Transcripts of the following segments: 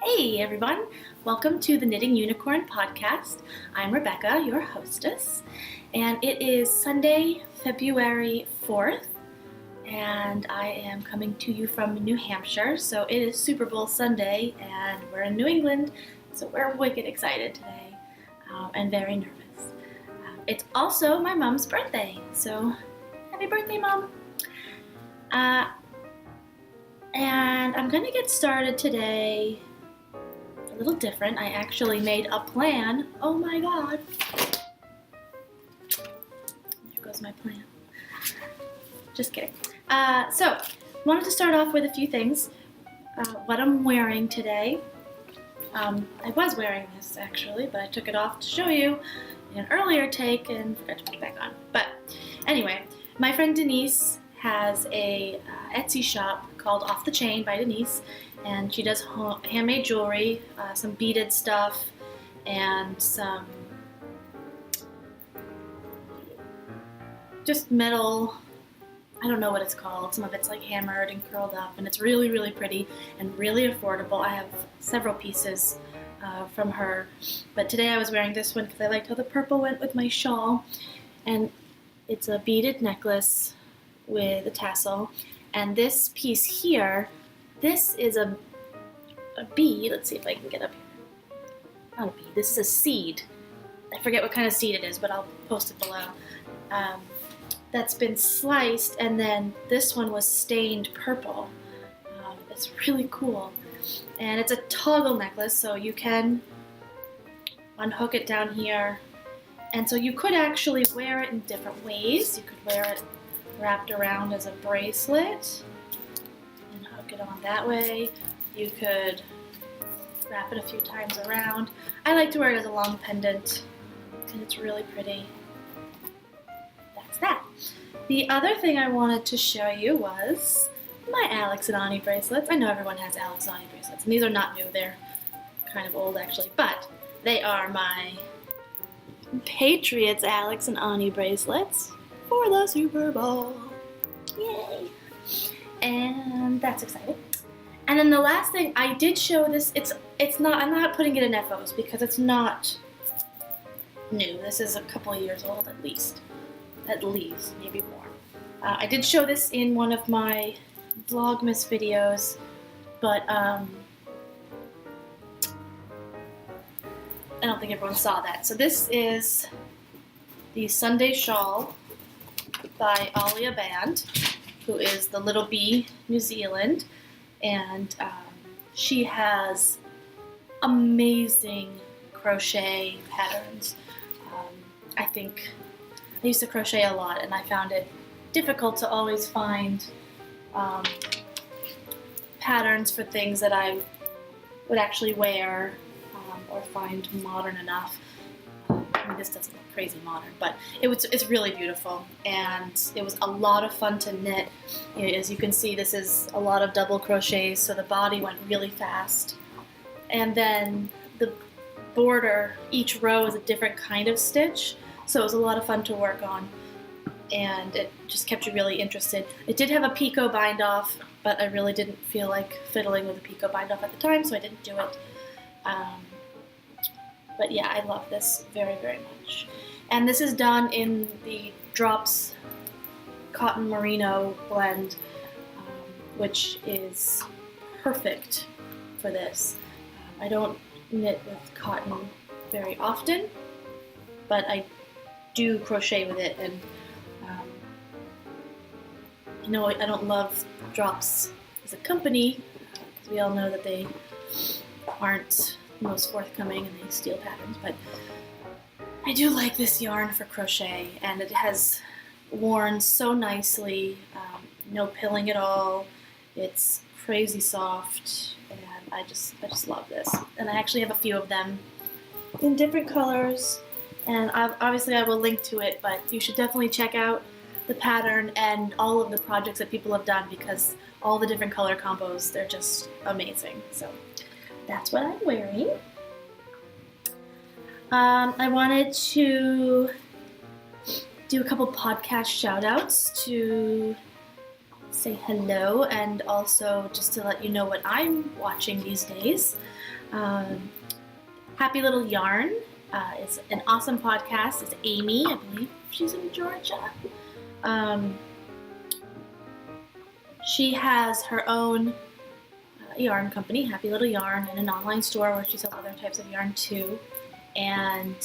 Hey everyone, welcome to the Knitting Unicorn podcast. I'm Rebecca, your hostess, and it is Sunday, February 4th, and I am coming to you from New Hampshire. So it is Super Bowl Sunday, and we're in New England, so we're wicked excited today and very nervous. It's also my mom's birthday, so happy birthday, Mom! And I'm gonna get started today a little different. I actually made a plan. Oh my god. There goes my plan. Just kidding. So, wanted to start off with a few things. What I'm wearing today. I was wearing this actually, but I took it off to show you in an earlier take and forgot to put it back on. But anyway, my friend Denise has a Etsy shop called Off the Chain by Denise, and she does handmade jewelry, some beaded stuff, and some just metal, I don't know what it's called, some of it's like hammered and curled up, and it's really, really pretty and really affordable. I have several pieces from her, but today I was wearing this one because I liked how the purple went with my shawl, and it's a beaded necklace with a tassel, and this piece here, this is a bead. Let's see if I can get up here. Not a bead, this is a seed. I forget what kind of seed it is, but I'll post it below. That's been sliced, and then this one was stained purple. It's really cool. And it's a toggle necklace, so you can unhook it down here. And so you could actually wear it in different ways. You could wear it wrapped around as a bracelet and hook it on that way. You could wrap it a few times around. I like to wear it as a long pendant, and it's really pretty. That's that. The other thing I wanted to show you was my Alex and Ani bracelets. I know everyone has Alex and Ani bracelets, and these are not new. They're kind of old actually, but they are my Patriots Alex and Ani bracelets for the Super Bowl. Yay! And that's exciting. And then the last thing, I did show this, it's not, I'm not putting it in FOs because it's not new. This is a couple of years old at least, maybe more. I did show this in one of my Vlogmas videos, but I don't think everyone saw that. So this is the Sunday Shawl by Alia Band, who is the Little Bee New Zealand, and she has amazing crochet patterns. I think I used to crochet a lot, and I found it difficult to always find patterns for things that I would actually wear or find modern enough. I mean, this doesn't look crazy modern, but it's really beautiful, and it was a lot of fun to knit. You know, as you can see, this is a lot of double crochets, so the body went really fast. And then the border, each row is a different kind of stitch, so it was a lot of fun to work on, and it just kept you really interested. It did have a picot bind off, but I really didn't feel like fiddling with a picot bind off at the time, so I didn't do it. But yeah, I love this very, very much. And this is done in the Drops Cotton Merino blend, which is perfect for this. I don't knit with cotton very often, but I do crochet with it, and you know, I don't love Drops as a company, because we all know that they aren't most forthcoming and they steal patterns, but I do like this yarn for crochet, and it has worn so nicely, no pilling at all. It's crazy soft, and I just love this. And I actually have a few of them in different colors, and obviously I will link to it, but you should definitely check out the pattern and all of the projects that people have done, because all the different color combos, they're just amazing. So that's what I'm wearing. I wanted to do a couple podcast shout outs to say hello, and also just to let you know what I'm watching these days. Happy Little Yarn is an awesome podcast. It's Amy, I believe she's in Georgia. She has her own yarn company, Happy Little Yarn, and an online store where she sells other types of yarn too. And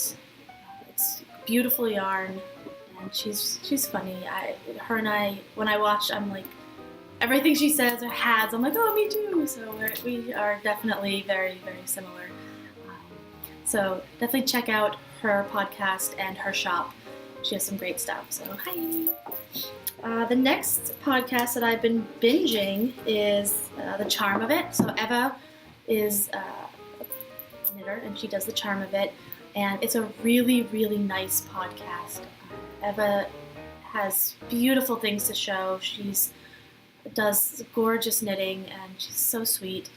it's beautiful yarn, and she's funny. Her and I, when I watch, I'm like, everything she says or has, I'm like, oh, me too. So we are definitely very, very similar. So definitely check out her podcast and her shop. She has some great stuff. So hi. The next podcast that I've been binging is The Charm of It. So Eva is a knitter, and she does The Charm of It. And it's a really, really nice podcast. Eva has beautiful things to show. She does gorgeous knitting, and she's so sweet.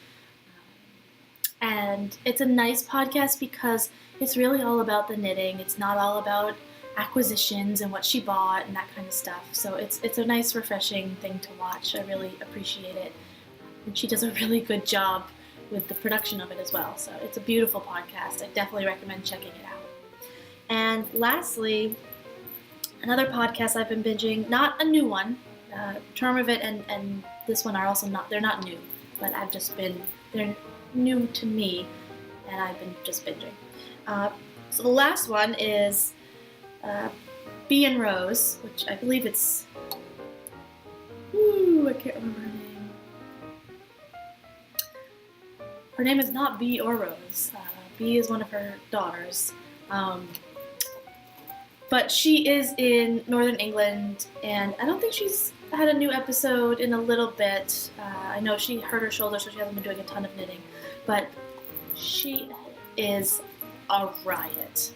And it's a nice podcast because it's really all about the knitting. It's not all about acquisitions and what she bought and that kind of stuff. So it's a nice, refreshing thing to watch. I really appreciate it. And she does a really good job with the production of it as well. So it's a beautiful podcast. I definitely recommend checking it out. And lastly, another podcast I've been binging, not a new one. Charm of It and this one are also they're not new, but they're new to me, and I've been just binging. So the last one is Bee and Rose, which I believe it's, I can't remember her name. Her name is not Bee or Rose. Bee is one of her daughters. But she is in Northern England, and I don't think she's had a new episode in a little bit. I know she hurt her shoulder, so she hasn't been doing a ton of knitting, but she is a riot.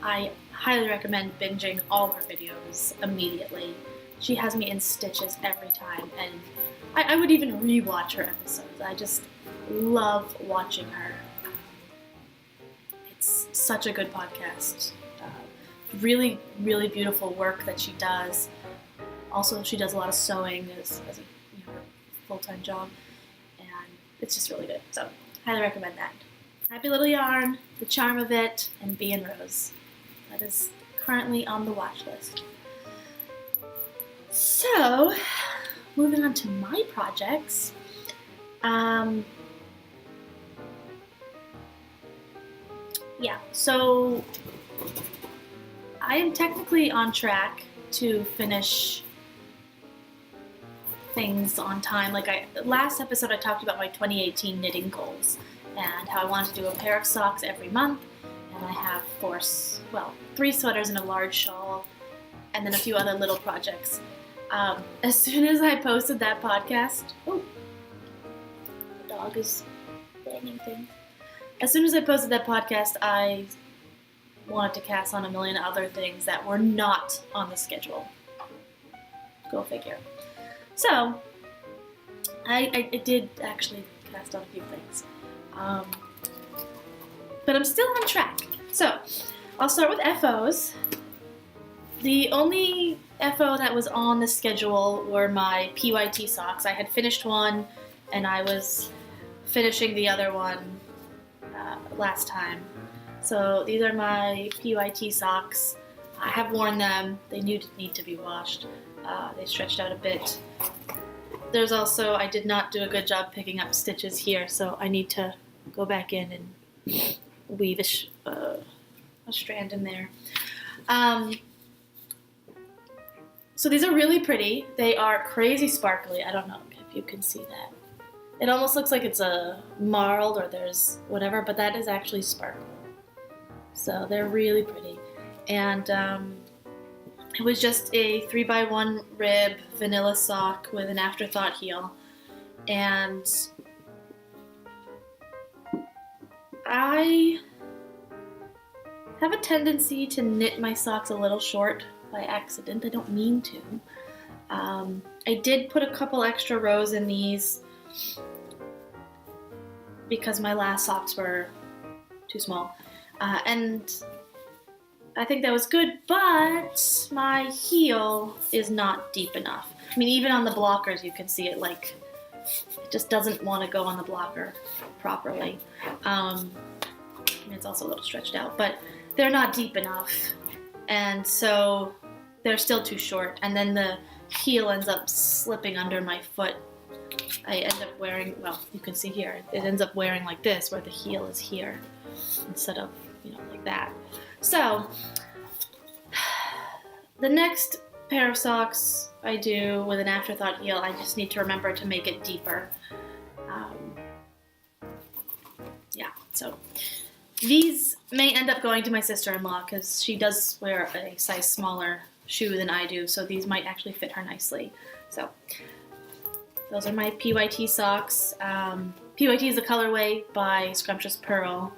I highly recommend binging all her videos immediately. She has me in stitches every time, and I would even rewatch her episodes. I just love watching her. It's such a good podcast. Really, really beautiful work that she does. Also, she does a lot of sewing as a her full-time job, and it's just really good. So, highly recommend that. Happy Little Yarn, The Charm of It, and Bee and Rose. That is currently on the watch list. So, moving on to my projects. So I am technically on track to finish things on time. Last episode I talked about my 2018 knitting goals and how I wanted to do a pair of socks every month, and I have 3 sweaters and a large shawl, and then a few other little projects. As soon as I posted that podcast, the dog is banging things. As soon as I posted that podcast, I wanted to cast on a million other things that were not on the schedule. Go figure. So, I did actually cast on a few things. But I'm still on track. So, I'll start with FOs. The only FO that was on the schedule were my PYT socks. I had finished one, and I was finishing the other one last time. So these are my PYT socks. I have worn them. They need to be washed. They stretched out a bit. There's also, I did not do a good job picking up stitches here, so I need to go back in and weave a strand in there. So these are really pretty. They are crazy sparkly. I don't know if you can see that. It almost looks like it's a marled or there's whatever, but that is actually sparkle. So they're really pretty. And It was just a 3x1 rib vanilla sock with an Afterthought heel, and I have a tendency to knit my socks a little short by accident. I don't mean to. I did put a couple extra rows in these because my last socks were too small, and I think that was good, but my heel is not deep enough. I mean, even on the blockers you can see it, like, it just doesn't want to go on the blocker properly. And it's also a little stretched out, but they're not deep enough, and so they're still too short, and then the heel ends up slipping under my foot. I end up wearing, well, you can see here, it ends up wearing like this, where the heel is here instead of, you know, like that. So the next pair of socks I do with an Afterthought heel, I just need to remember to make it deeper. Yeah, so these may end up going to my sister-in-law because she does wear a size smaller shoe than I do, so these might actually fit her nicely. So those are my PYT socks. PYT is a colorway by Scrumptious Pearl.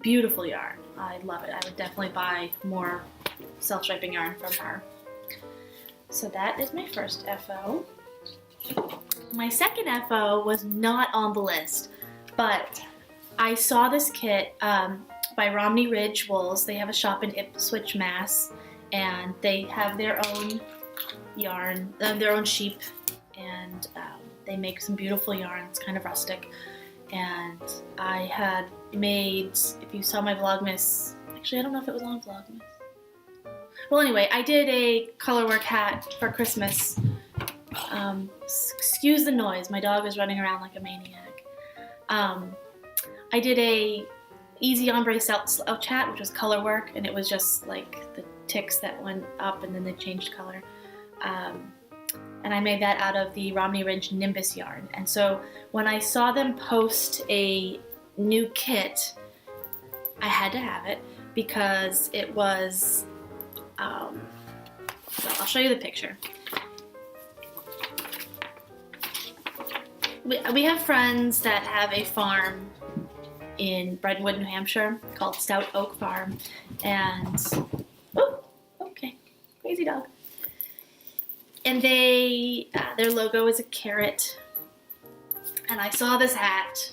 Beautiful yarn. I love it. I would definitely buy more self-striping yarn from her. So that is my first FO. My second FO was not on the list, but I saw this kit by Romney Ridge Wools. They have a shop in Ipswich, Mass, and they have their own yarn, their own sheep, and they make some beautiful yarn. It's kind of rustic. And I had made, if you saw my Vlogmas, actually I don't know if it was on Vlogmas. Well, anyway, I did a colorwork hat for Christmas. Excuse the noise, my dog is running around like a maniac. I did a easy ombre slouch hat, which was colorwork, and it was just like the ticks that went up and then they changed color. And I made that out of the Romney Ridge Nimbus yarn. And so when I saw them post a new kit, I had to have it because it was, well, I'll show you the picture. We have friends that have a farm in Bredenwood, New Hampshire called Stout Oak Farm, and, oh, okay, crazy dog. And they, their logo is a carrot, and I saw this hat.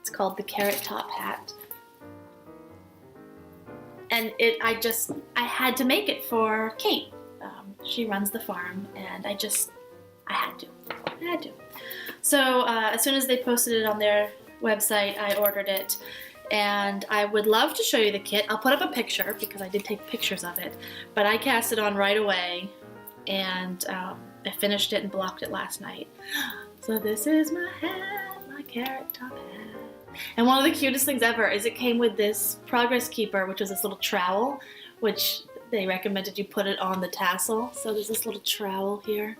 It's called the Carrot Top Hat. And I had to make it for Kate. She runs the farm, and I had to. So as soon as they posted it on their website, I ordered it. And I would love to show you the kit. I'll put up a picture because I did take pictures of it, but I cast it on right away, and I finished it and blocked it last night. So this is my hat, my carrot top hat. And one of the cutest things ever is it came with this progress keeper, which is this little trowel, which they recommended you put it on the tassel. So there's this little trowel here.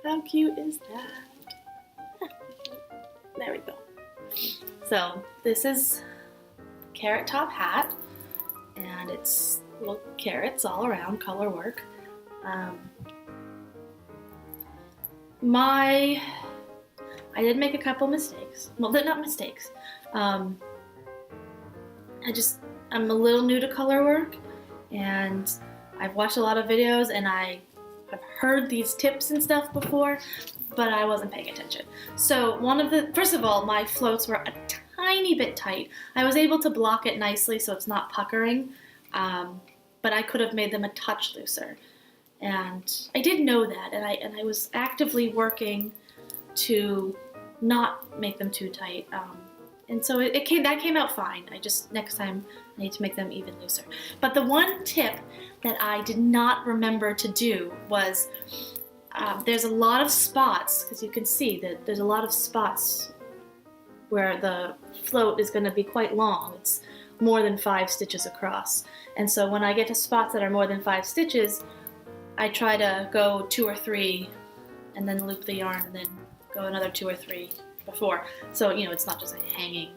How cute is that? There we go. So this is carrot top hat, and it's little carrots all around, color work. I did make a couple mistakes. Well, they're not mistakes. I'm a little new to color work, and I've watched a lot of videos, and I have heard these tips and stuff before, but I wasn't paying attention. So first of all, my floats were a tiny bit tight. I was able to block it nicely so it's not puckering, but I could have made them a touch looser. And I did know that, and I was actively working to not make them too tight. And so that came out fine. Next time I need to make them even looser. But the one tip that I did not remember to do was, there's a lot of spots, because you can see that there's a lot of spots where the float is going to be quite long. It's more than 5 stitches across. And so when I get to spots that are more than 5 stitches, I try to go 2 or 3 and then loop the yarn and then go another 2 or 3 before. So, it's not just hanging.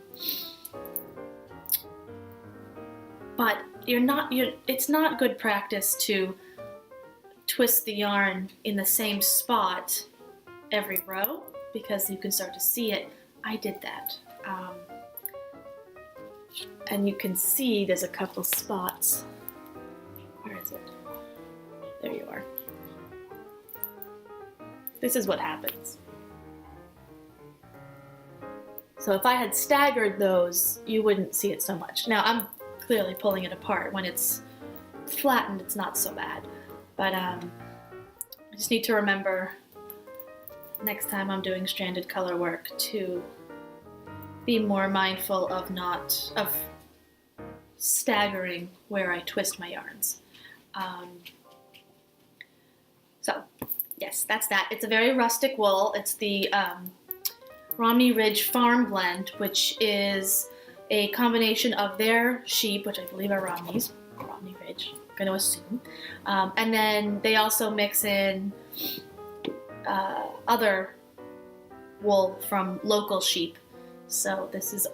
but it's not good practice to twist the yarn in the same spot every row because you can start to see it. I did that. And you can see there's a couple spots. Where is it? There you are. This is what happens. So if I had staggered those, you wouldn't see it so much. Now I'm clearly pulling it apart. When it's flattened, it's not so bad. But I just need to remember next time I'm doing stranded color work to be more mindful of staggering where I twist my yarns. So yes, that's that. It's a very rustic wool. It's the Romney Ridge Farm Blend, which is a combination of their sheep, which I believe are Romney Ridge, I'm going to assume. And then they also mix in other wool from local sheep. So this is,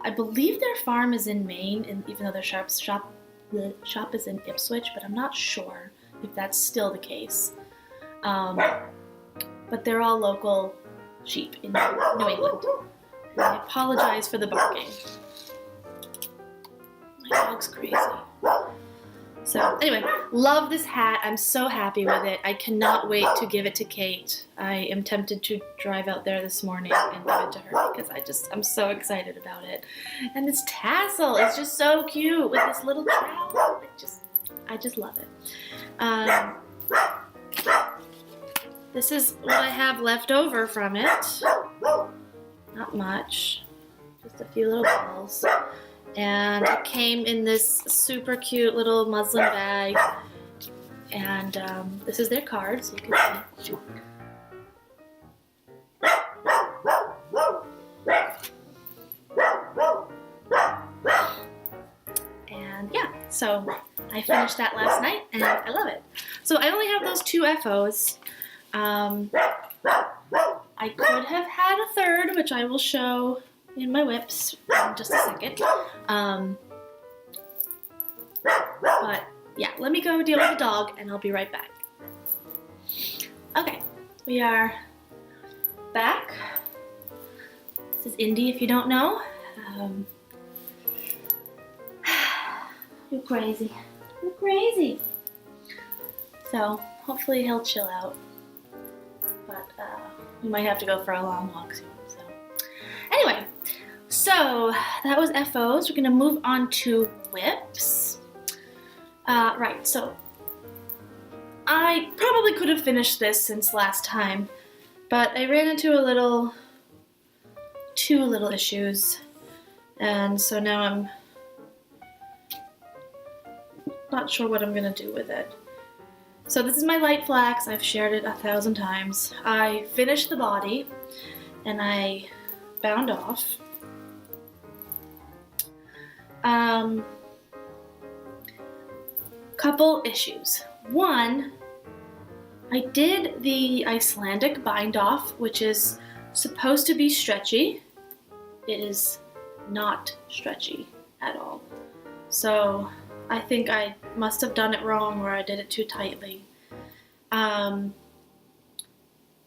I believe their farm is in Maine, and even though their shop is in Ipswich, but I'm not sure if that's still the case. But they're all local sheep in New England. And I apologize for the barking. My dog's crazy. So anyway, love this hat. I'm so happy with it. I cannot wait to give it to Kate. I am tempted to drive out there this morning and give it to her because I'm so excited about it. And this tassel is just so cute with this little trowel. I just love it. This is what I have left over from it. Not much, just a few little balls. And it came in this super cute little muslin bag. And this is their card, so you can see. And yeah, so I finished that last night and I love it. So I only have those 2 FOs. I could have had a third, which I will show in my whips in just a second. But yeah, let me go deal with the dog and I'll be right back. Okay, we are back. This is Indy, if you don't know. You're crazy. You're crazy. So hopefully he'll chill out. But we might have to go for a long walk soon. So anyway, so that was FOs. We're gonna move on to whips. Right, so I probably could have finished this since last time, but I ran into two little issues, and so now I'm not sure what I'm gonna do with it. So this is my light flax. I've shared it 1,000 times. I finished the body and I bound off. Couple issues. One, I did the Icelandic bind off, which is supposed to be stretchy. It is not stretchy at all. So I think I must have done it wrong or I did it too tightly.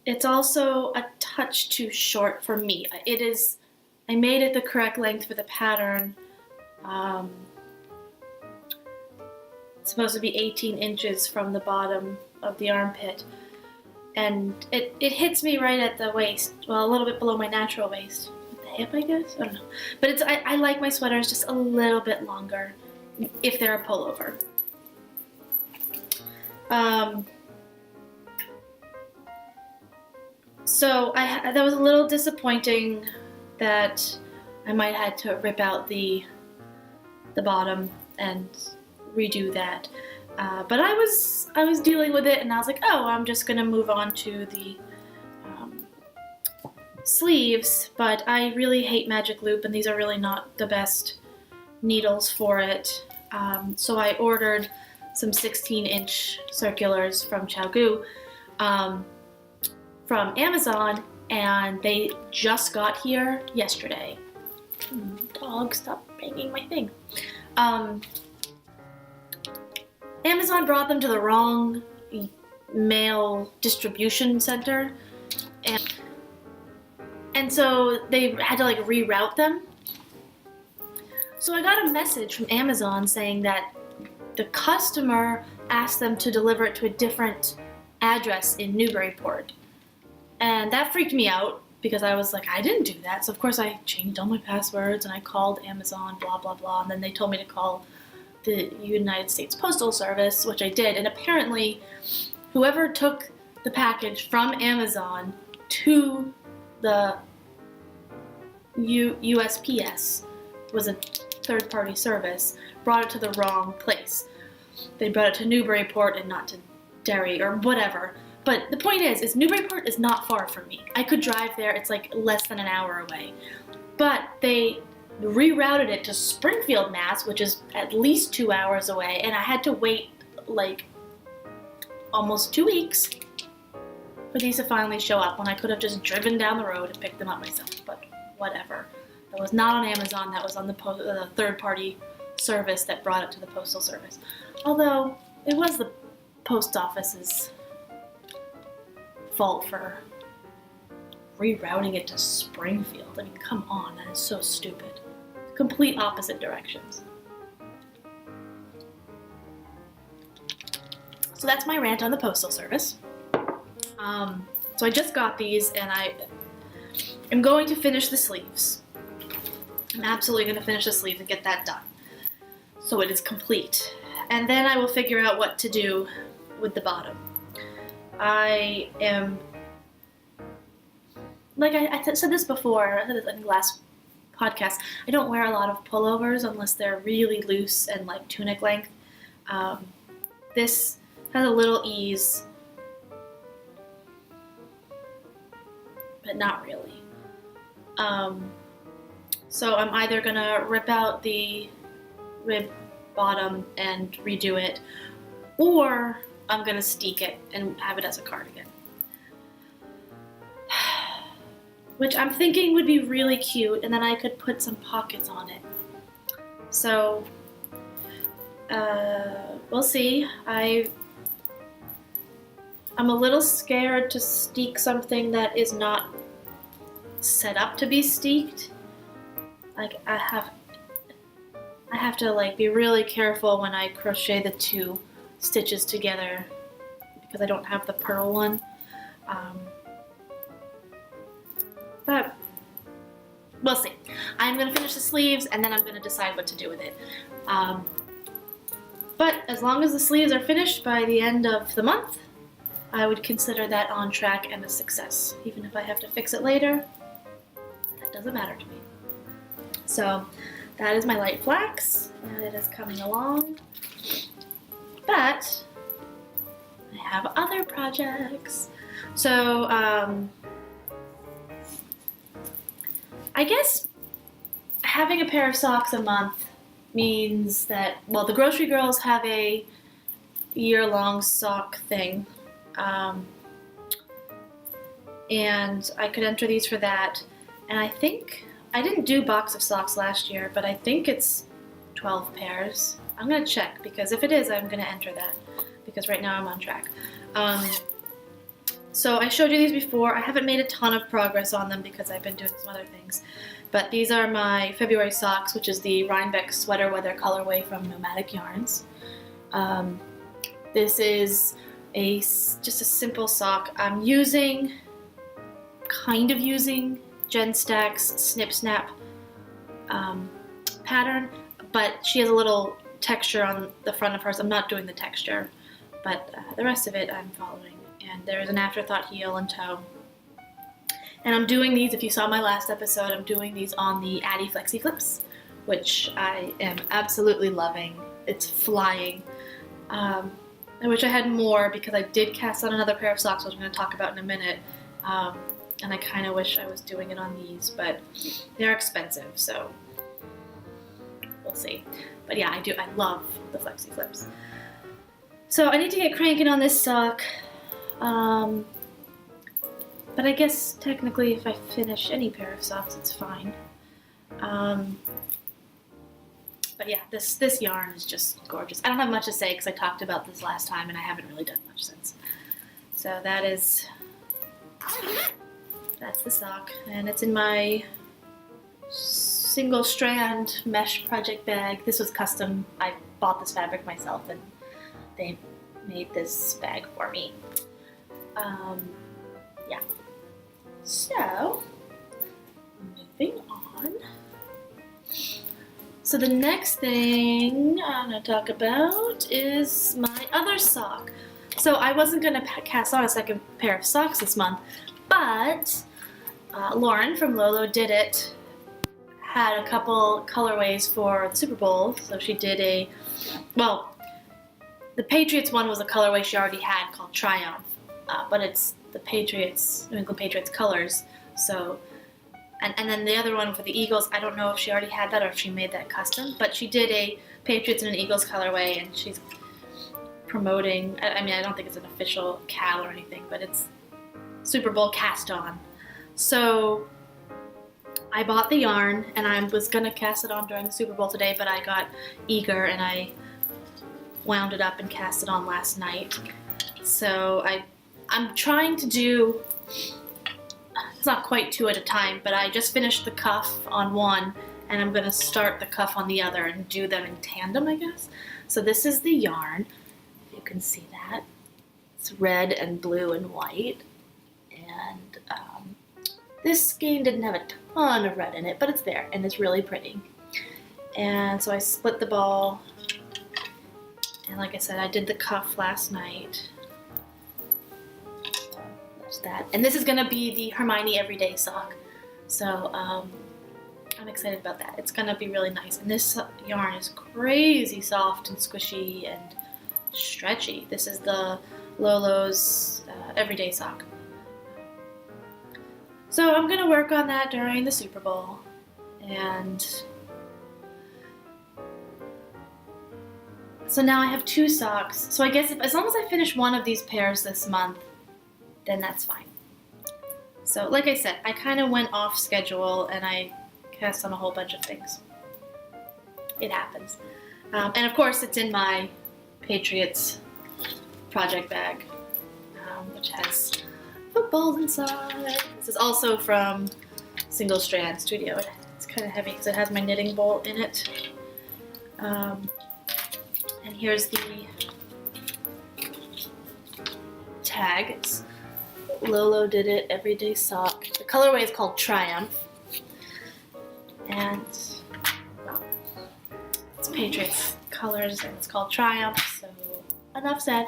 It's also a touch too short for me. I made it the correct length for the pattern. It's supposed to be 18 inches from the bottom of the armpit. And it hits me right at the waist, well, a little bit below my natural waist. The hip, I guess? I don't know. But I like my sweaters just a little bit longer if they're a pullover. So that was a little disappointing that I might have had to rip out the bottom and redo that. But I was dealing with it and I was like, oh, I'm just gonna move on to the sleeves, but I really hate magic loop and these are really not the best needles for it. So I ordered some 16-inch circulars from Chaogu from Amazon, and they just got here yesterday. Dog, stop banging my thing. Amazon brought them to the wrong mail distribution center, and so they had to like reroute them. So I got a message from Amazon saying that the customer asked them to deliver it to a different address in Newburyport. And that freaked me out because I was like, I didn't do that. So of course I changed all my passwords and I called Amazon, blah, blah, blah. And then they told me to call the United States Postal Service, which I did. And apparently whoever took the package from Amazon to the USPS was a third-party service, brought it to the wrong place. They brought it to Newburyport and not to Derry or whatever. But the point is Newburyport is not far from me. I could drive there, it's like less than an hour away. But they rerouted it to Springfield, Mass, which is at least 2 hours away, and I had to wait like almost 2 weeks for these to finally show up when I could have just driven down the road and picked them up myself, but whatever. That was not on Amazon, that was on the third-party service that brought it to the Postal Service. Although, it was the post office's fault for rerouting it to Springfield. I mean, come on, that is so stupid. Complete opposite directions. So that's my rant on the Postal Service. So I just got these and I am going to finish the sleeves. I'm absolutely going to finish the sleeves and get that done, so it is complete. And then I will figure out what to do with the bottom. I am, like I said this before, I said this in the last podcast, I don't wear a lot of pullovers unless they're really loose and like tunic length. This has a little ease, but not really. So I'm either gonna rip out the rib bottom and redo it, or I'm gonna steek it and have it as a cardigan. Which I'm thinking would be really cute, and then I could put some pockets on it. So, we'll see. I'm a little scared to steek something that is not set up to be steeked. Like I have to like be really careful when I crochet the two stitches together because I don't have the purl one. But we'll see. I'm gonna finish the sleeves and then I'm gonna decide what to do with it. But as long as the sleeves are finished by the end of the month, I would consider that on track and a success. Even if I have to fix it later, that doesn't matter to me. So that is my light flax, and it is coming along. But I have other projects. So I guess having a pair of socks a month means that, well, the grocery girls have a year-long sock thing. And I could enter these for that. And I think, I didn't do box of socks last year, but I think it's 12 pairs. I'm gonna check, because if it is, I'm gonna enter that, because right now I'm on track. So I showed you these before. I haven't made a ton of progress on them because I've been doing some other things. But these are my February socks, which is the Rhinebeck Sweater Weather colorway from Nomadic Yarns. This is just a simple sock. I'm kind of using Jen Stack's Snip Snap pattern, but she has a little texture on the front of hers. I'm not doing the texture, but the rest of it I'm following. And there's an Afterthought heel and toe. And I'm doing these, if you saw my last episode, I'm doing these on the Addy Flexi Clips, which I am absolutely loving. It's flying. I wish I had more because I did cast on another pair of socks, which I'm going to talk about in a minute. And I kind of wish I was doing it on these, but they're expensive, so we'll see. But yeah, I love the Flexi Clips. So I need to get cranking on this sock. But I guess technically if I finish any pair of socks, it's fine. But But yeah, this yarn is just gorgeous. I don't have much to say because I talked about this last time and I haven't really done much since. So that's the sock, and it's in my single strand mesh project bag. This was custom. I bought this fabric myself and they made this bag for me. Yeah. So, moving on. So the next thing I'm going to talk about is my other sock. So I wasn't going to cast on a second pair of socks this month, but Lauren from Lolo did it. Had a couple colorways for the Super Bowl, so she did the Patriots one was a colorway she already had called Triumph, but it's the New England Patriots colors. So, and then the other one for the Eagles, I don't know if she already had that or if she made that custom, but she did a Patriots and an Eagles colorway, and she's promoting. I mean, I don't think it's an official KAL or anything, but it's Super Bowl cast on. So I bought the yarn and I was gonna cast it on during the Super Bowl today, but I got eager and I wound it up and cast it on last night. So I'm trying to do, it's not quite 2 at a time, but I just finished the cuff on one and I'm gonna start the cuff on the other and do them in tandem, I guess. So this is the yarn. You can see that. It's red and blue and white. And this skein didn't have a ton of red in it, but it's there and it's really pretty. And so I split the ball. And like I said, I did the cuff last night. There's that. And this is gonna be the Hermione Everyday sock. So I'm excited about that. It's gonna be really nice. And this yarn is crazy soft and squishy and stretchy. This is the Lolo's Everyday sock. So I'm gonna work on that during the Super Bowl, and so now I have 2 socks. So I guess as long as I finish one of these pairs this month, then that's fine. So like I said, I kind of went off schedule and I cast on a whole bunch of things. It happens. And of course it's in my Patriots project bag, which has footballs inside. This is also from Single Strand Studio. It's kind of heavy because it has my knitting bowl in it. And here's the tag. It's Lolo Did It Everyday Sock. The colorway is called Triumph. And well, it's Patriots colors and it's called Triumph, so enough said.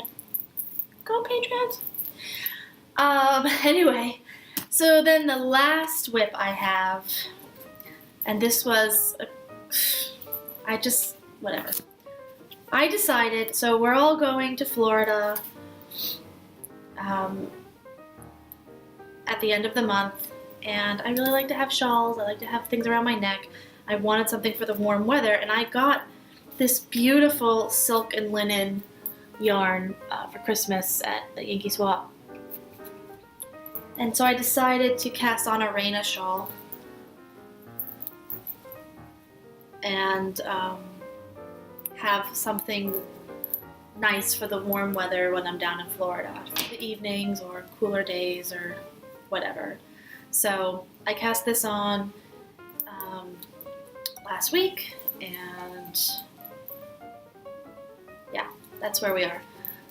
Go Patriots! Anyway, so then the last whip I have, and this was, whatever. I decided, so we're all going to Florida at the end of the month, and I really like to have shawls, I like to have things around my neck. I wanted something for the warm weather, and I got this beautiful silk and linen yarn for Christmas at the Yankee Swap. And so I decided to cast on a Raina shawl and have something nice for the warm weather when I'm down in Florida, for the evenings or cooler days or whatever. So I cast this on last week, and yeah, that's where we are.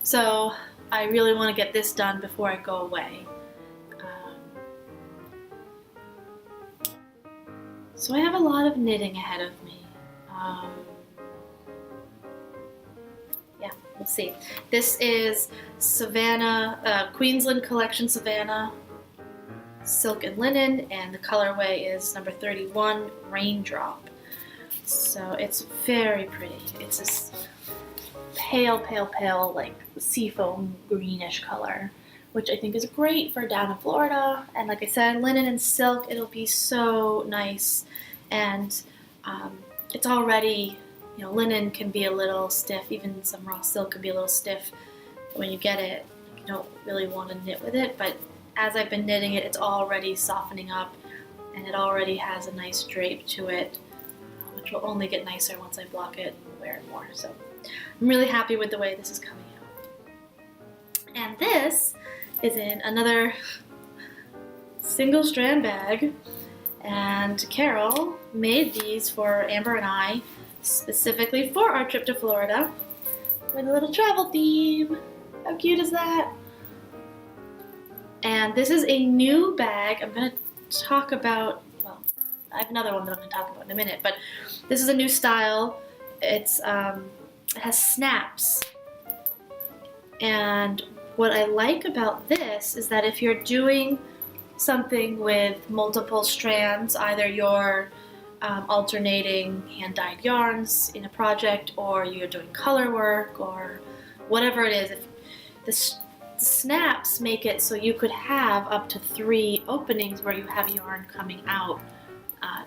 So I really want to get this done before I go away. So I have a lot of knitting ahead of me. Yeah, we'll see. This is Savannah, Queensland Collection Savannah Silk and Linen, and the colorway is number 31, Raindrop. So it's very pretty. It's this pale, pale, pale, like seafoam greenish color, which I think is great for down in Florida. And like I said, linen and silk, it'll be so nice. And it's already, you know, linen can be a little stiff, even some raw silk can be a little stiff when you get it. You don't really want to knit with it, but as I've been knitting it, it's already softening up and it already has a nice drape to it. which will only get nicer once I block it and wear it more. So I'm really happy with the way this is coming out. And this is in another single strand bag, and Carol made these for Amber and I specifically for our trip to Florida with a little travel theme. How cute is that? And this is a new bag. I'm going to talk about, well, I have another one that I'm going to talk about in a minute, but this is a new style. It's it has snaps. And what I like about this is that if you're doing something with multiple strands, either you're alternating hand-dyed yarns in a project, or you're doing color work, or whatever it is, if the snaps make it so you could have up to 3 openings where you have yarn coming out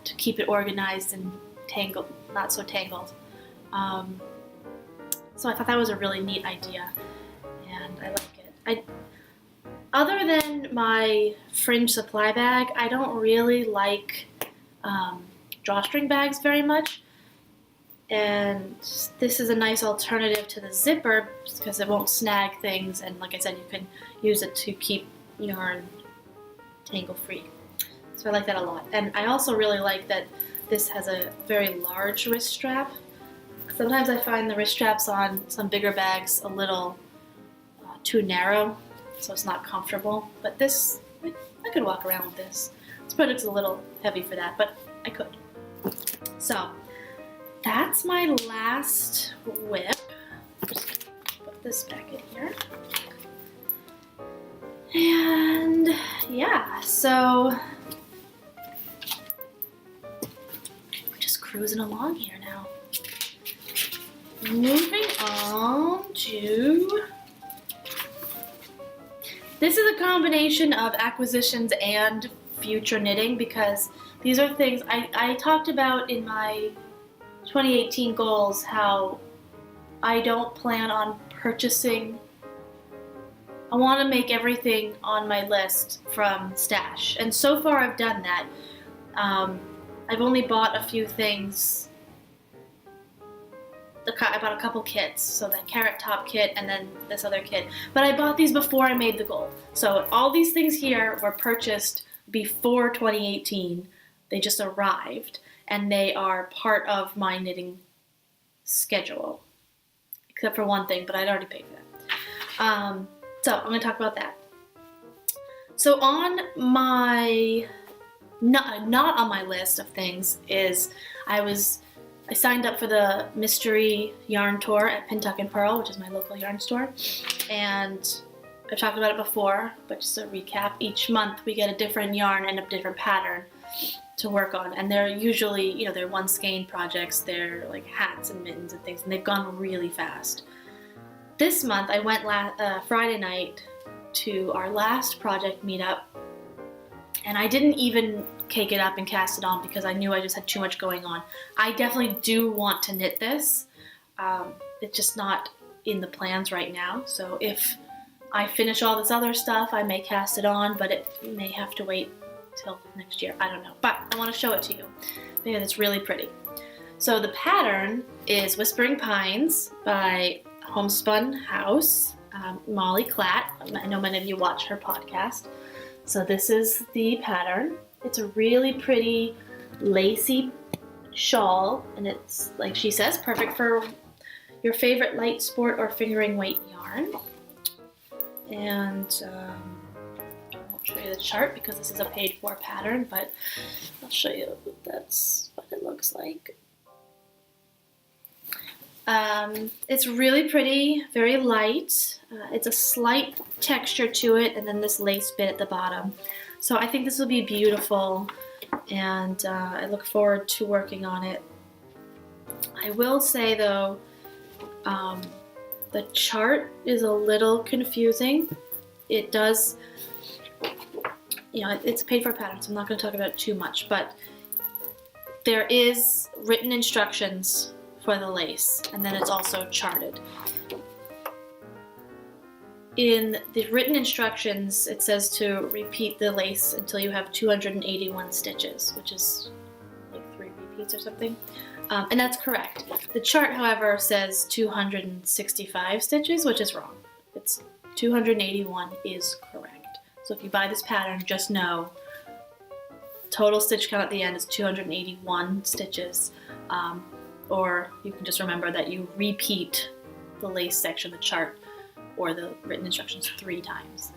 to keep it organized and tangled, not so tangled. So I thought that was a really neat idea, and I like it. Other than my fringe supply bag, I don't really like drawstring bags very much, and this is a nice alternative to the zipper because it won't snag things, and like I said, you can use it to keep yarn tangle free. So I like that a lot. And I also really like that this has a very large wrist strap. Sometimes I find the wrist straps on some bigger bags a little too narrow, so it's not comfortable. But this, I could walk around with this. This project's a little heavy for that, but I could. So that's my last whip. Just put this back in here. And yeah, so we're just cruising along here now. Moving on to, this is a combination of acquisitions and future knitting, because these are things I talked about in my 2018 goals, how I don't plan on purchasing. I want to make everything on my list from stash, and so far I've done that. I've only bought a few things. I bought a couple kits, so that carrot top kit and then this other kit. But I bought these before I made the goal. So all these things here were purchased before 2018. They just arrived, and they are part of my knitting schedule. Except for one thing, but I'd already paid for that. So I'm going to talk about that. So on my, not on my list of things is I signed up for the mystery yarn tour at Pintuck and Pearl, which is my local yarn store, and I've talked about it before, but just a recap, each month we get a different yarn and a different pattern to work on, and they're usually, you know, they're one skein projects, they're like hats and mittens and things, and they've gone really fast. This month I went Friday night to our last project meetup, and I didn't even cake it up and cast it on because I knew I just had too much going on. I definitely do want to knit this. It's just not in the plans right now. So if I finish all this other stuff, I may cast it on, but it may have to wait till next year. I don't know. But I want to show it to you because it's really pretty. So the pattern is Whispering Pines by Homespun House, Molly Klatt. I know many of you watch her podcast. So this is the pattern. It's a really pretty lacy shawl, and it's, like she says, perfect for your favorite light sport or fingering weight yarn. And I won't show you the chart because this is a paid for pattern, but I'll show you that's what it looks like. It's really pretty, very light. It's a slight texture to it, and then this lace bit at the bottom. So I think this will be beautiful, and I look forward to working on it. I will say though, the chart is a little confusing. It does, you know, it's paid for pattern, so I'm not going to talk about it too much, but there is written instructions for the lace, and then it's also charted. In the written instructions, it says to repeat the lace until you have 281 stitches, which is like 3 repeats or something. And that's correct. The chart, however, says 265 stitches, which is wrong. It's 281 is correct. So if you buy this pattern, just know total stitch count at the end is 281 stitches. Or you can just remember that you repeat the lace section, the chart, or the written instructions 3 times.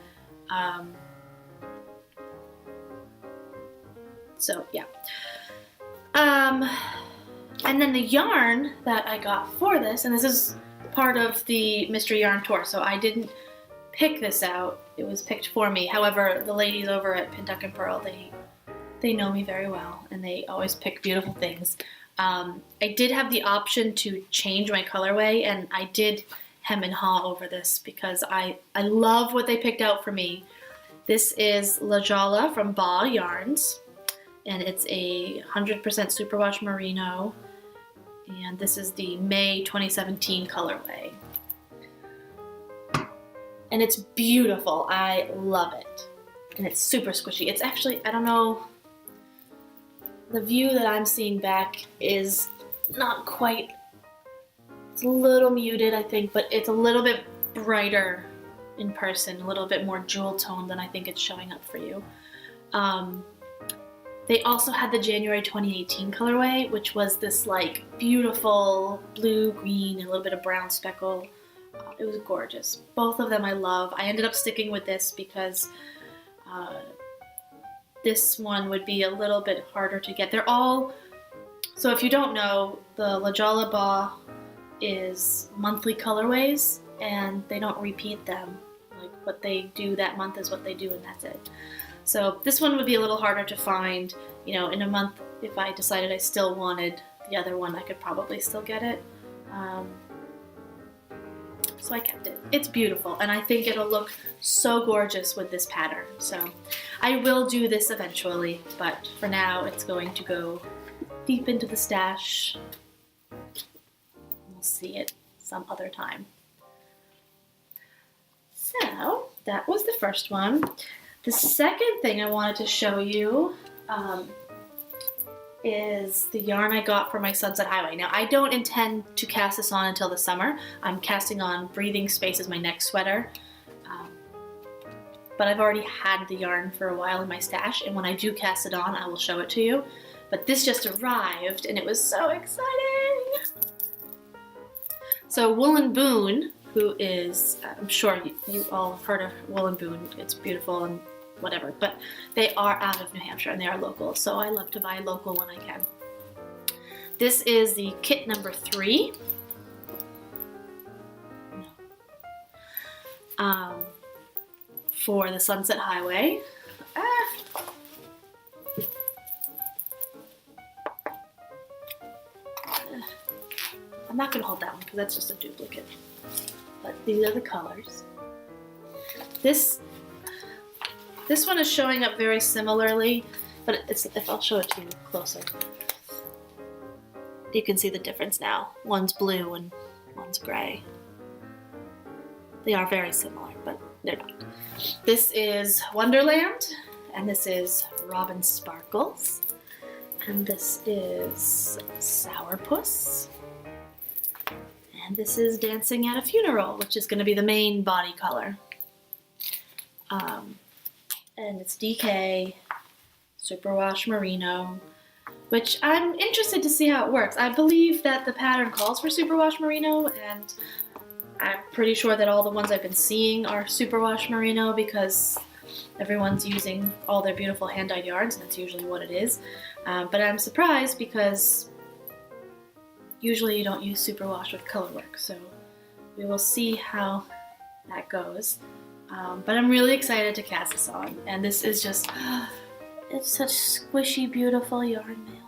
So yeah. And then the yarn that I got for this, and this is part of the mystery yarn tour, so I didn't pick this out. It was picked for me. However, the ladies over at Pin Tuck and Purl, they know me very well, and they always pick beautiful things. I did have the option to change my colorway, and I did hem and haw over this because I love what they picked out for me. This is La Jolla from Ba Yarns, and it's a 100% superwash merino, and this is the May 2017 colorway. And it's beautiful. I love it. And it's super squishy. It's actually, I don't know, the view that I'm seeing back is not quite, it's a little muted, I think, but it's a little bit brighter in person, a little bit more jewel tone than I think it's showing up for you. They also had the January 2018 colorway, which was this like beautiful blue, green, and a little bit of brown speckle. It was gorgeous. Both of them I love. I ended up sticking with this because this one would be a little bit harder to get. They're all, so if you don't know, the La Jolla Ba is monthly colorways, and they don't repeat them. Like what they do that month is what they do, and that's it. So this one would be a little harder to find. You know, in a month, if I decided I still wanted the other one, I could probably still get it. So I kept it. It's beautiful, and I think it'll look so gorgeous with this pattern. So I will do this eventually, but for now it's going to go deep into the stash. We'll see it some other time. So that was the first one. The second thing I wanted to show you is the yarn I got for my Sunset Highway. Now, I don't intend to cast this on until the summer. I'm casting on Breathing Space as my next sweater, but I've already had the yarn for a while in my stash, and when I do cast it on, I will show it to you. But this just arrived, and it was so exciting! So Woolen Boon, who is, I'm sure you all have heard of Woolen Boon. It's beautiful and whatever, but they are out of New Hampshire and they are local, so I love to buy local when I can. This is the kit number 3. For the Sunset Highway. I'm not going to hold that one because that's just a duplicate, but these are the colors. This one is showing up very similarly, but if I'll show it to you closer. You can see the difference now. One's blue and one's gray. They are very similar, but they're not. This is Wonderland, and this is Robin Sparkles, and this is Sourpuss, and this is Dancing at a Funeral, which is going to be the main body color. And it's DK, Superwash Merino, which I'm interested to see how it works. I believe that the pattern calls for Superwash Merino, and I'm pretty sure that all the ones I've been seeing are Superwash Merino because everyone's using all their beautiful hand-dyed yarns, and that's usually what it is. But I'm surprised because usually you don't use Superwash with colorwork, so we will see how that goes. But I'm really excited to cast this on, and this is just, it's such squishy, beautiful yarn mail.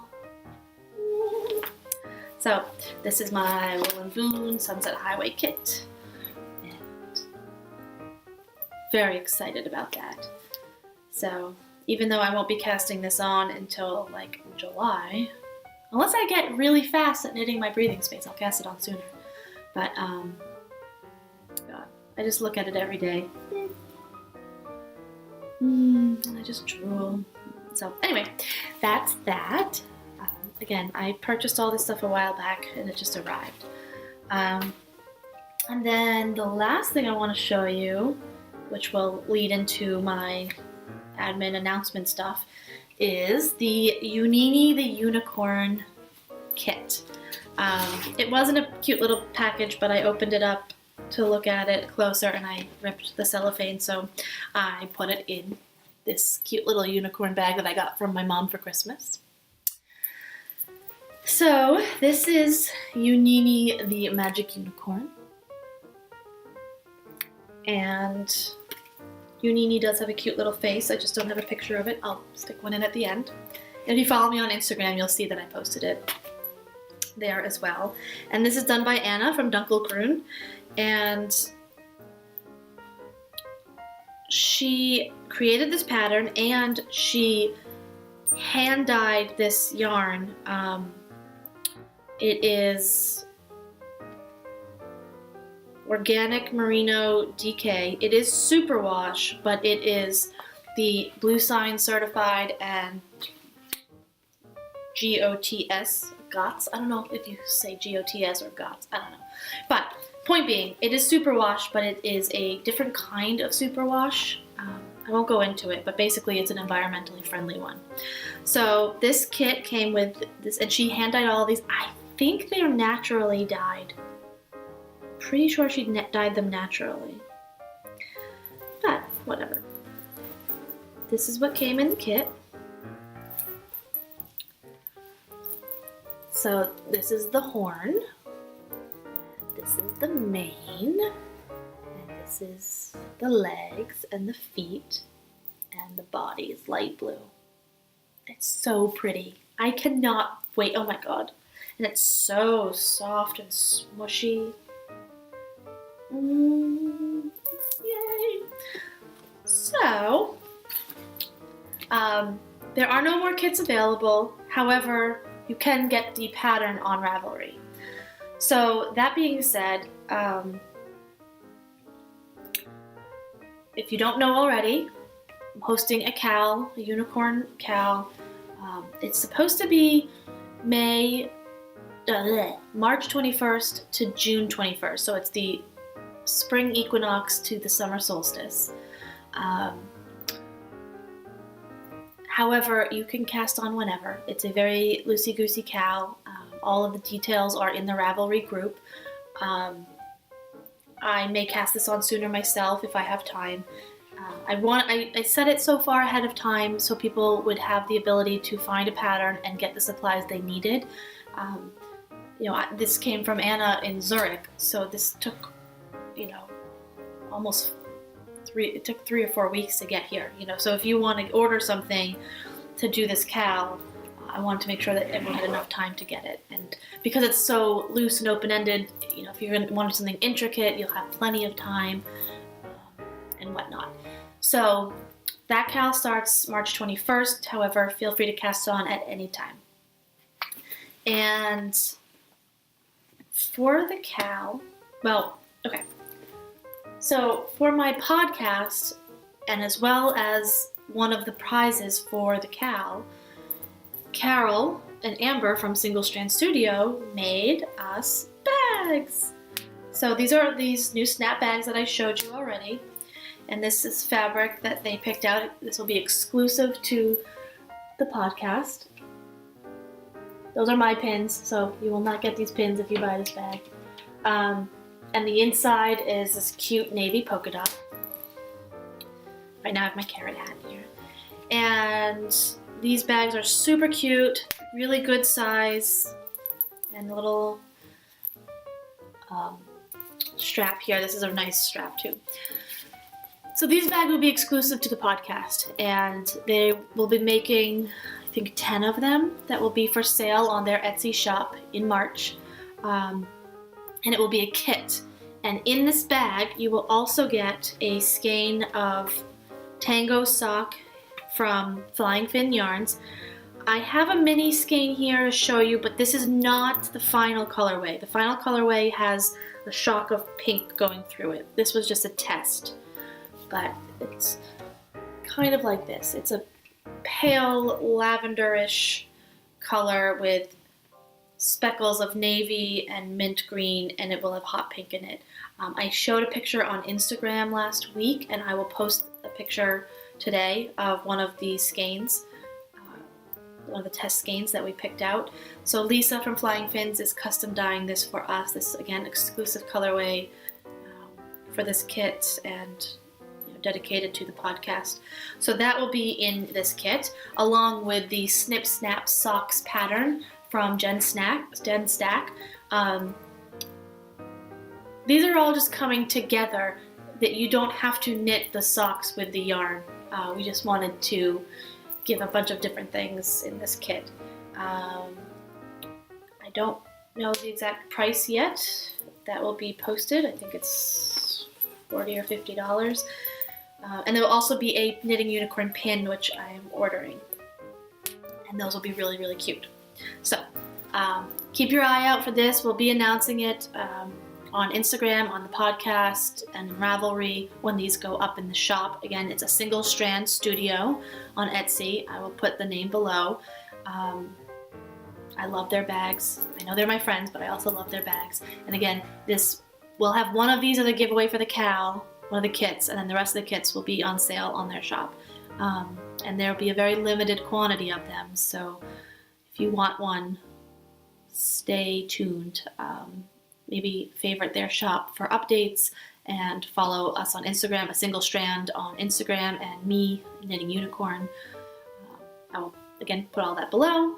So this is my Woolen Boon Sunset Highway kit, and very excited about that. So even though I won't be casting this on until like July, unless I get really fast at knitting my Breathing Space, I'll cast it on sooner. But God, I just look at it every day. And I just drool. So anyway, that's that. again, I purchased all this stuff a while back and it just arrived. And then the last thing I want to show you, which will lead into my admin announcement stuff, is the Unini the Unicorn kit. It wasn't a cute little package, but I opened it up to look at it closer and I ripped the cellophane, so I put it in this cute little unicorn bag that I got from my mom for Christmas. So this is Unini the Magic Unicorn, and Unini does have a cute little face. I just don't have a picture of it. I'll stick one in at the end. And if you follow me on Instagram, you'll see that I posted it there as well. And this is done by Anna from Dunkelgrün, and she created this pattern and she hand dyed this yarn. It is organic merino DK. It is superwash, but it is the Blue Sign certified and GOTS, GOTS. I don't know if you say GOTS or GOTS, I don't know. But point being, it is superwash, but it is a different kind of superwash. I won't go into it, but basically it's an environmentally friendly one. So this kit came with this, and she hand dyed all of these. I think they are naturally dyed. Pretty sure she dyed them naturally. But whatever. This is what came in the kit. So this is the horn. This is the mane. And this is the legs and the feet. And the body is light blue. It's so pretty. I cannot wait. Oh my god. And it's so soft and smushy. Yay! So, there are no more kits available. However, you can get the pattern on Ravelry. So, that being said, if you don't know already, I'm hosting a KAL, a Unicorn KAL. It's supposed to be March 21st to June 21st. So it's the spring equinox to the summer solstice. However, you can cast on whenever. It's a very loosey-goosey KAL. All of the details are in the Ravelry group. I may cast this on sooner myself if I have time. I set it so far ahead of time so people would have the ability to find a pattern and get the supplies they needed. This came from Anna in Zurich, so this took, almost 3 or 4 weeks to get here. So if you want to order something to do this KAL, I wanted to make sure that everyone had enough time to get it. And because it's so loose and open-ended, if you're going to want something intricate, you'll have plenty of time and whatnot. So that KAL starts March 21st. However, feel free to cast on at any time. And for the KAL, so for my podcast, and as well as one of the prizes for the KAL, Carol and Amber from Single Strand Studio made us bags. So these are these new snap bags that I showed you already. And this is fabric that they picked out. This will be exclusive to the podcast. Those are my pins, so you will not get these pins if you buy this bag. And the inside is this cute navy polka dot. Right now I have my carrot hat here. And these bags are super cute, really good size, and a little strap here. This is a nice strap too. So these bags will be exclusive to the podcast, and they will be making, I think, 10 of them that will be for sale on their Etsy shop in March. And it will be a kit. And in this bag, you will also get a skein of Tango sock from Flying Fin Yarns. I have a mini skein here to show you, but this is not the final colorway. The final colorway has a shock of pink going through it. This was just a test, but it's kind of like this. It's a pale lavenderish color with speckles of navy and mint green, and it will have hot pink in it. I showed a picture on Instagram last week, and I will post a picture today of one of the skeins, one of the test skeins that we picked out. So Lisa from Flying Fins is custom dyeing this for us. This, again, exclusive colorway for this kit, and dedicated to the podcast. So that will be in this kit, along with the Snip Snap Socks pattern from Jen Stack. These are all just coming together, that you don't have to knit the socks with the yarn. We just wanted to give a bunch of different things in this kit. I don't know the exact price yet. That will be posted. I think it's $40 or $50. And there will also be a Knitting Unicorn pin, which I am ordering. And those will be really, really cute. So keep your eye out for this. We'll be announcing it on Instagram, on the podcast, and in Ravelry when these go up in the shop. Again, it's a Single Strand Studio on Etsy. I will put the name below. I love their bags. I know they're my friends, but I also love their bags. And again, we'll have one of these as a giveaway for the KAL, one of the kits, and then the rest of the kits will be on sale on their shop. And there will be a very limited quantity of them, so if you want one, stay tuned. Maybe favorite their shop for updates, and follow us on Instagram, A Single Strand on Instagram, and me, Knitting Unicorn. I will, again, put all that below.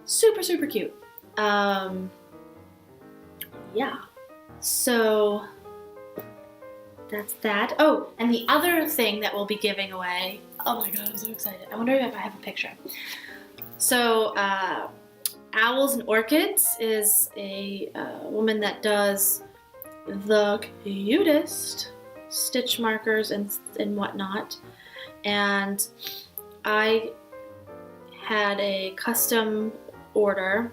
Super, super cute. Yeah, so that's that. Oh, and the other thing that we'll be giving away, oh my god, I'm so excited. I wonder if I have a picture. So, Owls and Orchids is a woman that does the cutest stitch markers and whatnot. And I had a custom order.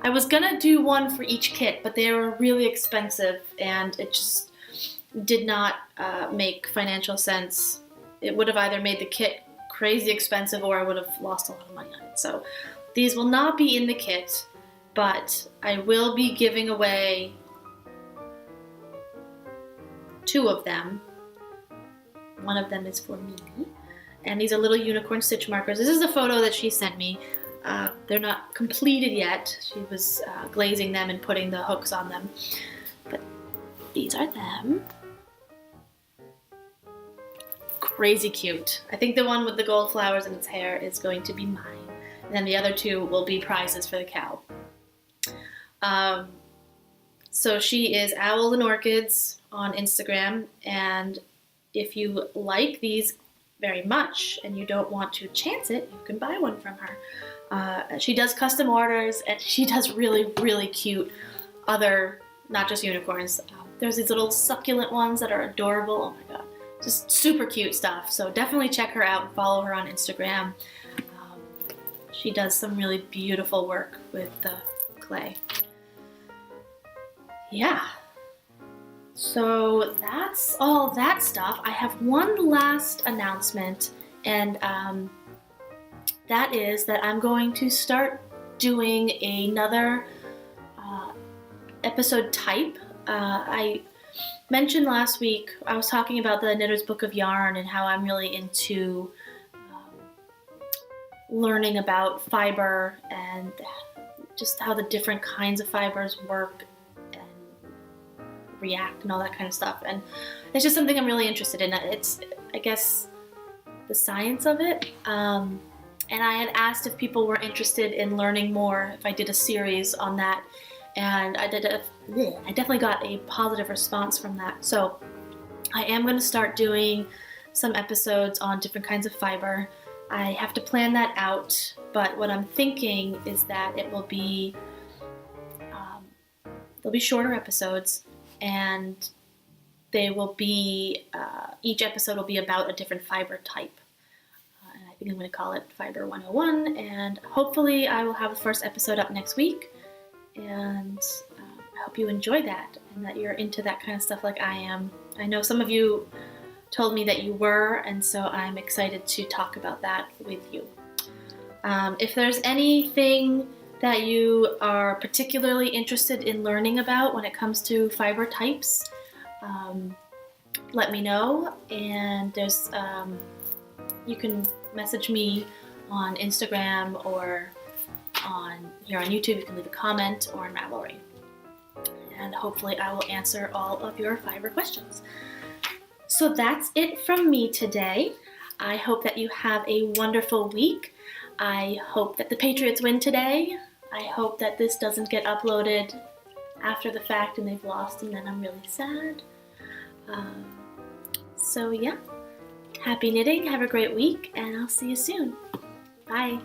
I was gonna do one for each kit, but they were really expensive, and it just did not make financial sense. It would have either made the kit crazy expensive, or I would have lost a lot of money on it. So these will not be in the kit, but I will be giving away 2 of them. One of them is for me, and these are little unicorn stitch markers. This is the photo that she sent me. They're not completed yet. She was glazing them and putting the hooks on them, but these are them. Crazy cute. I think the one with the gold flowers in its hair is going to be mine. And then the other 2 will be prizes for the KAL. So she is Owls and Orchids on Instagram, and if you like these very much and you don't want to chance it, you can buy one from her. She does custom orders, and she does really, really cute other, not just unicorns. There's these little succulent ones that are adorable. Oh my god. Just super cute stuff. So definitely check her out and follow her on Instagram. She does some really beautiful work with the clay. Yeah. So that's all that stuff. I have one last announcement, and that is that I'm going to start doing another episode type. I mentioned last week, I was talking about the Knitter's Book of Yarn and how I'm really into learning about fiber and just how the different kinds of fibers work and react and all that kind of stuff. And it's just something I'm really interested in. It's, I guess, the science of it. And I had asked if people were interested in learning more, if I did a series on that. And I definitely got a positive response from that. So I am going to start doing some episodes on different kinds of fiber. I have to plan that out, but what I'm thinking is that it will be, they'll be shorter episodes, and they will be, each episode will be about a different fiber type. And I think I'm going to call it Fiber 101, and hopefully I will have the first episode up next week. And I hope you enjoy that and that you're into that kind of stuff like I am. I know some of you told me that you were, and so I'm excited to talk about that with you. If there's anything that you are particularly interested in learning about when it comes to fiber types, let me know. And you can message me on Instagram or here on YouTube. You can leave a comment or in Ravelry. And hopefully I will answer all of your fiber questions. So that's it from me today. I hope that you have a wonderful week. I hope that the Patriots win today. I hope that this doesn't get uploaded after the fact and they've lost and then I'm really sad. So yeah, happy knitting, have a great week, and I'll see you soon. Bye.